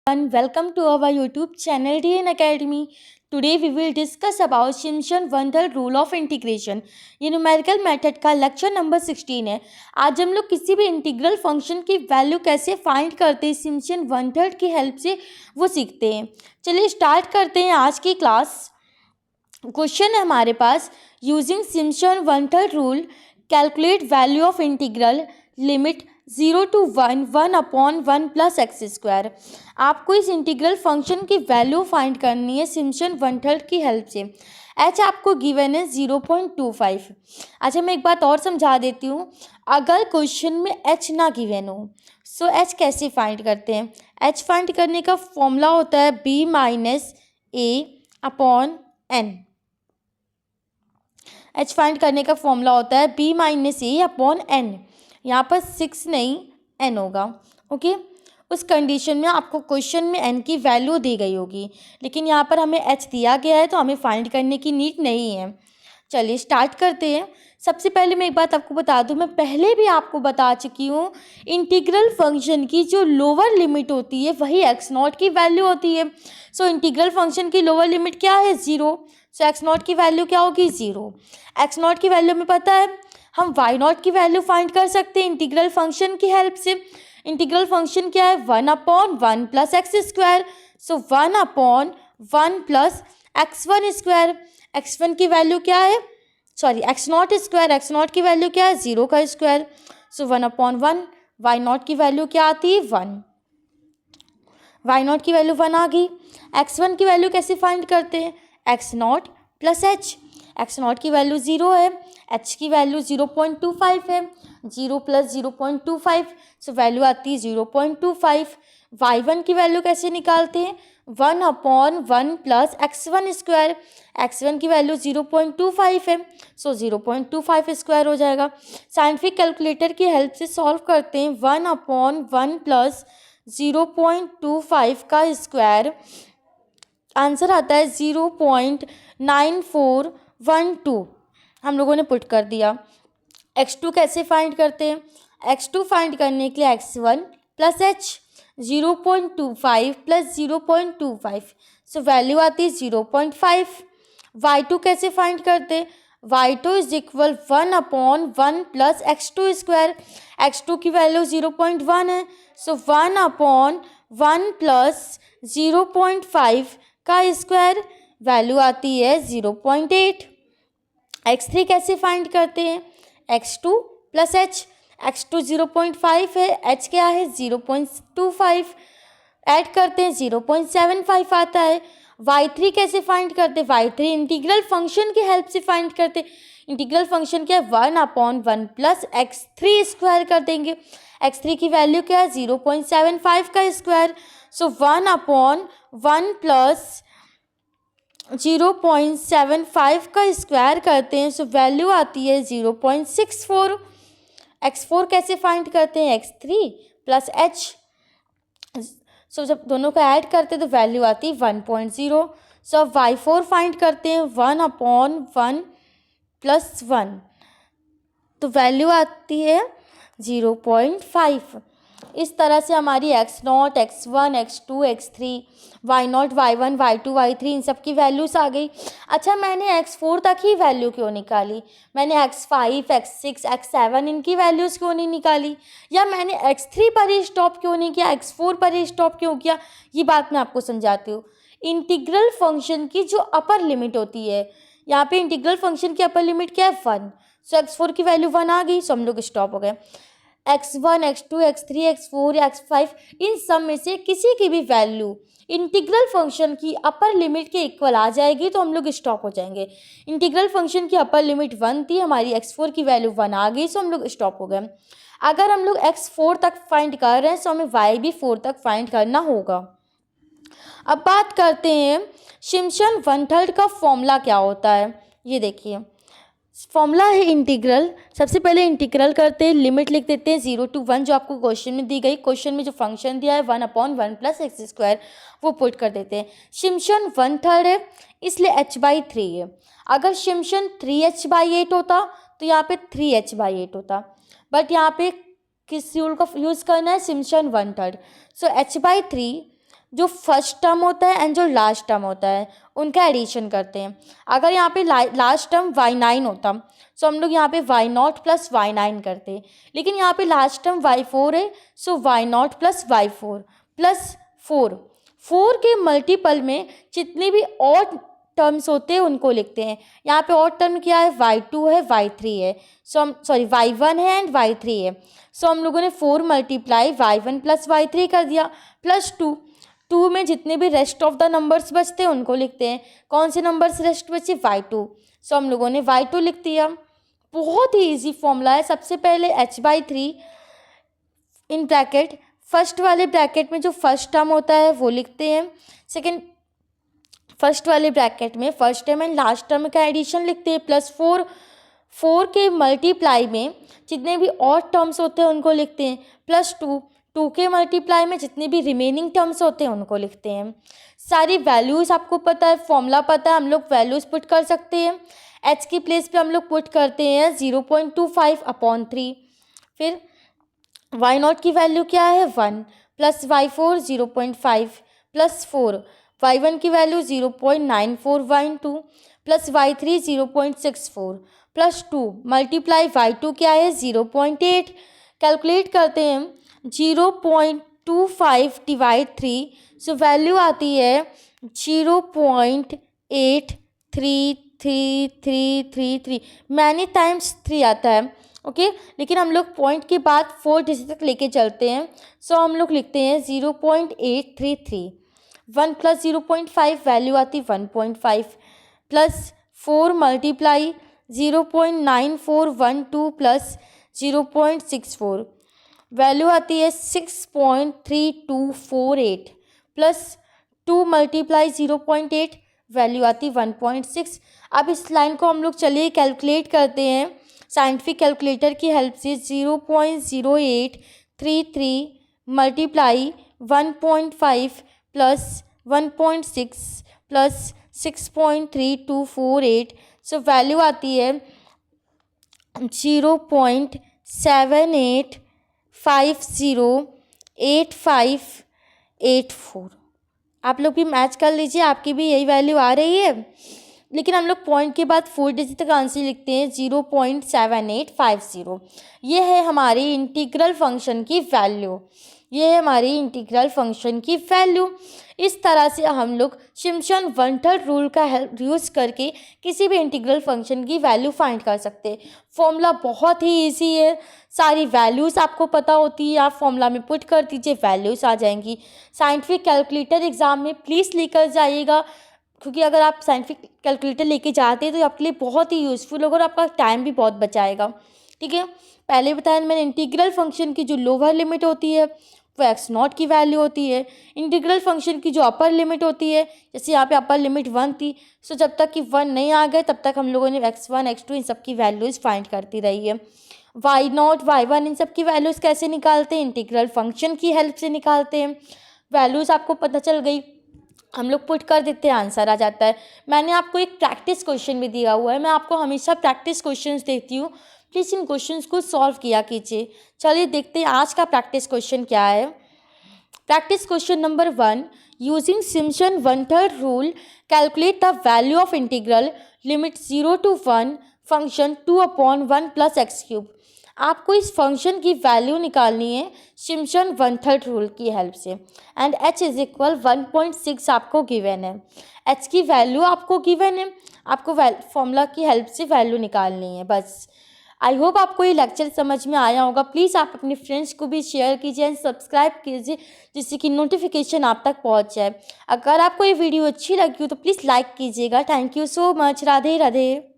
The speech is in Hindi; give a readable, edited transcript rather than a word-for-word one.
And welcome to our YouTube channel DN Academy. Today we will discuss about Simpson-Wandel rule of integration. ये न्यूमेरिकल मेथड का लेक्चर नंबर 16 है. आज हम लोग किसी भी इंटीग्रल फंक्शन की वैल्यू कैसे फाइंड करते हैं सिम्पसन-वंडल की हेल्प से वो सीखते हैं. चलिए स्टार्ट करते हैं आज की क्लास. क्वेश्चन है हमारे पास, using Simpson Weddle rule calculate value of integral limit 0 to 1 1/1 plus x square. आपको इस इंटीग्रल फंक्शन की वैल्यू फाइंड करनी है सिम्पसन-वंडल की हेल्प से. एच आपको गिवन है 0.25. अच्छा, मैं एक बात और समझा देती हूँ. अगर क्वेश्चन में एच ना गिवन हो सो एच कैसे फाइंड करते हैं. एच फाइंड करने का फॉर्मूला होता है b माइनस ए अपॉन एन. एच फाइंड करने का फॉर्मूला होता है b माइनस ए अपॉन एन. यहाँ पर 6 नहीं n होगा. ओके, उस कंडीशन में आपको क्वेश्चन में n की वैल्यू दी गई होगी, लेकिन यहाँ पर हमें h दिया गया है तो हमें फाइंड करने की नीड नहीं है. चलिए स्टार्ट करते हैं. सबसे पहले मैं एक बात आपको बता दूं, मैं पहले भी आपको बता चुकी हूँ, इंटीग्रल फंक्शन की जो लोअर लिमिट होती है वही x0 की वैल्यू होती है. सो इंटीग्रल फंक्शन की लोअर लिमिट क्या है, 0. सो x0 की वैल्यू क्या होगी, 0. x0 की वैल्यू हमें पता है, हम y0 की वैल्यू फाइंड कर सकते हैं इंटीग्रल फंक्शन की हेल्प से. इंटीग्रल फंक्शन क्या है, 1/1 प्लस एक्स स्क्वायर. सो 1/1 प्लस x1 स्क्वायर. x1 की वैल्यू क्या है, सॉरी x0 स्क्वायर. x0 की वैल्यू क्या है, 0 का स्क्वायर. सो 1/1. y0 की वैल्यू क्या आती है, 1. y0 की वैल्यू 1 आ गई. x1 की वैल्यू कैसे फाइंड करते हैं, x0 प्लस h. x0 की वैल्यू 0 है, h की वैल्यू 0.25 है. 0 प्लस 0.25, सो वैल्यू आती है 0.25. y1 की वैल्यू कैसे निकालते हैं, 1/1 प्लस x1 स्क्वायर. x1 की वैल्यू 0.25 है, सो 0.25 स्क्वायर हो जाएगा. साइंटिफिक कैलकुलेटर की हेल्प से सॉल्व करते हैं. 1/1 प्लस 0.25 का स्क्वायर, आंसर आता है 0.9412. हम लोगों ने पुट कर दिया. x2 कैसे फाइंड करते हैं, x2 फाइंड करने के लिए x1 plus h. 0.25 plus 0.25, so value आती है 0.5. y2 कैसे फाइंड करते हैं, y2 is equal 1/1 plus x2 square. x2 की वैल्यू 0.1 है, सो 1/1 प्लस 0.5 का स्क्वायर, वैल्यू आती है 0.8. x3 कैसे फाइंड करते हैं, x2 प्लस h. x2 0.5 है, h क्या है 0.25, ऐड करते हैं 0.75 आता है. y3 कैसे फाइंड करते हैं, y3 इंटीग्रल फंक्शन की हेल्प से फाइंड करते हैं. इंटीग्रल फंक्शन क्या है, 1/1 प्लस x3 स्क्वायर कर देंगे. x3 की वैल्यू क्या है, 0.75 का स्क्वायर. सो 1/1 प्लस 0.75 का स्क्वायर करते हैं, सो वैल्यू आती है 0.64. x4 कैसे फाइंड करते हैं, x3 प्लस h. सो जब दोनों का ऐड करते हैं तो वैल्यू आती है 1.0. सो अब y4 फाइंड करते हैं, 1/1 प्लस 1, तो वैल्यू आती है 0.5. इस तरह से हमारी x0, x1, x2, x3, y0, y1, y2, y3 इन सब की वैल्यूज़ आ गई. अच्छा, मैंने x4 तक ही वैल्यू क्यों निकाली, मैंने x5, x6, x7 इनकी वैल्यूज़ क्यों नहीं निकाली, या मैंने x3 पर ही स्टॉप क्यों नहीं किया, x4 पर ही स्टॉप क्यों किया, ये बात मैं आपको समझाती हूँ. इंटीग्रल फंक्शन की जो अपर लिमिट होती है, यहाँ पे इंटीग्रल फंक्शन की अपर लिमिट क्या है, 1. सो x4 की वैल्यू 1 आ गई, सो हम लोग स्टॉप हो गए. x1, x2, x3, x4 या x5 इन सब में से किसी की भी वैल्यू इंटीग्रल फंक्शन की अपर लिमिट के इक्वल आ जाएगी तो हम लोग स्टॉप हो जाएंगे. इंटीग्रल फंक्शन की अपर लिमिट 1 थी, हमारी x4 की वैल्यू 1 आ गई, सो हम लोग स्टॉप हो गए. अगर हम लोग x4 तक फाइंड कर रहे हैं तो हमें y भी 4 तक फाइंड करना होगा. अब बात करते हैं सिम्पसन-वंडल का फॉर्मूला क्या होता है. ये देखिए फॉर्मूला है इंटीग्रल. सबसे पहले इंटीग्रल करते हैं, लिमिट लिख देते हैं 0 to 1 जो आपको क्वेश्चन में दी गई. क्वेश्चन में जो फंक्शन दिया है 1/1 प्लस एक्स स्क्वायर, वो पुट कर देते हैं. सिम्पसन-वंडल है इसलिए h/3 है. अगर सिम्पसन 3h/8 होता तो यहाँ पे 3h/8 होता, बट यहाँ पे किस रूल का यूज़ करना है, सिम्पसन-वंडल. सो h/3 जो फर्स्ट टर्म होता है एंड जो लास्ट टर्म होता है उनका एडिशन करते हैं। अगर यहाँ पे लास्ट टर्म y9 होता सो हम लोग यहाँ पे y0 प्लस y9 करते, लेकिन यहाँ पे लास्ट टर्म y4 है सो y0 प्लस y4 प्लस 4 के मल्टीपल में जितने भी और टर्म्स होते हैं उनको लिखते हैं। यहाँ पे और टर्म क्या है, y2 है, y3 है, सो हम y1 है एंड y3 है, सो हम लोगों ने 4 मल्टीप्लाई y1 प्लस y3 कर दिया प्लस 2 में जितने भी रेस्ट ऑफ द नंबर्स बचते हैं उनको लिखते हैं। कौन से नंबर्स रेस्ट बचे, y2, सो हम लोगों ने y2 लिख दिया। बहुत ही ईजी फॉर्मूला है। सबसे पहले h/3 इन ब्रैकेट, फर्स्ट वाले ब्रैकेट में जो फर्स्ट टर्म होता है वो लिखते हैं, सेकेंड फर्स्ट वाले ब्रैकेट में first term and last term का एडिशन लिखते हैं, प्लस 4 के मल्टीप्लाई में जितने भी और टर्म्स होते हैं उनको लिखते हैं, प्लस 2 के मल्टीप्लाई में जितने भी रिमेनिंग टर्म्स होते हैं उनको लिखते हैं। सारी वैल्यूज़ आपको पता है, फॉर्मूला पता है, हम लोग वैल्यूज़ पुट कर सकते हैं। h की प्लेस पे हम लोग पुट करते हैं 0.25/3, फिर y0 की वैल्यू क्या है 1, प्लस y4 0.5 प्लस 4, y1 की value 0.9412 plus y3 0.64 plus 2 multiply y2 क्या है 0.8, कैलकुलेट करते हैं 0.25 डिवाइड 3, सो वैल्यू आती है 0.83333, मैनी टाइम्स 3 आता है, ओके लेकिन हम लोग पॉइंट के बाद 4 डिजिट तक लेके चलते हैं, सो हम लोग लिखते हैं 0.833, 1 प्लस 0.5 वैल्यू आती 1.5 प्लस 4 मल्टीप्लाई 0.9412 प्लस 0.64 वैल्यू आती है 6.3248 प्लस 2 मल्टीप्लाई 0.8 वैल्यू आती 1.6। अब इस लाइन को हम लोग चलिए कैलकुलेट करते हैं साइंटिफिक कैलकुलेटर की हेल्प से। 0.0833 multiply 1.5 plus 1.6 plus 6.3248, so value आती है 0.78508584। आप लोग भी मैच कर लीजिए, आपकी भी यही वैल्यू आ रही है, लेकिन हम लोग पॉइंट के बाद 4 डिजिट तक आंसर लिखते हैं 0.7850। ये है हमारी इंटीग्रल फंक्शन की वैल्यू, ये है हमारी इंटीग्रल फंक्शन की वैल्यू। इस तरह से हम लोग सिम्पसन वन थर्ड रूल का हेल्प यूज़ करके किसी भी इंटीग्रल फंक्शन की वैल्यू फाइंड कर सकते हैं। फॉर्मूला बहुत ही इजी है, सारी वैल्यूज़ आपको पता होती है, आप फॉर्मूला में पुट कर दीजिए वैल्यूज़ आ जाएंगी। साइंटिफिक कैलकुलेटर एग्ज़ाम में प्लीज़ लेकर जाइएगा, क्योंकि अगर आप साइंटिफिक कैलकुलेटर लेके जाते हैं तो आपके लिए बहुत ही यूज़फुल होगा और आपका टाइम भी बहुत बचाएगा। ठीक है, पहले बताया मैंने इंटीग्रल फंक्शन की जो लोअर लिमिट होती है वो x0 की वैल्यू होती है, इंटीग्रल फंक्शन की जो अपर लिमिट होती है, जैसे यहाँ पे अपर लिमिट 1 थी, सो जब तक कि 1 नहीं आ गए तब तक हम लोगों ने x1 x2 इन सब की वैल्यूज़ फाइंड करती रही है। y0 y1 इन सब की वैल्यूज़ कैसे निकालते हैं, इंटीग्रल फंक्शन की हेल्प से निकालते हैं। वैल्यूज़ आपको पता चल गई, हम लोग पुट कर देते हैं, आंसर आ जाता है। मैंने आपको एक प्रैक्टिस क्वेश्चन भी दिया हुआ है, मैं आपको हमेशा प्रैक्टिस क्वेश्चंस देती हूँ, प्लीज़ इन क्वेश्चंस को सॉल्व किया कीजिए। चलिए देखते हैं आज का प्रैक्टिस क्वेश्चन क्या है। Practice question number 1, using Simpson one third rule calculate the value of integral limit 0 to 1 function 2/1 plus x cube. आपको इस फंक्शन की वैल्यू निकालनी है सिम्पसन वन थर्ड रूल की हेल्प से, एंड h इज इक्वल 1.6 आपको गिवन है। h की वैल्यू आपको गिवन है, आपको फॉर्मूला की हेल्प से वैल्यू निकालनी है बस। आई होप आपको ये लेक्चर समझ में आया होगा। प्लीज़ आप अपने फ्रेंड्स को भी शेयर कीजिए एंड सब्सक्राइब कीजिए, जिससे कि नोटिफिकेशन आप तक पहुंच जाए। अगर आपको ये वीडियो अच्छी लगी हो तो प्लीज़ लाइक कीजिएगा। Thank you so much. Radhe Radhe.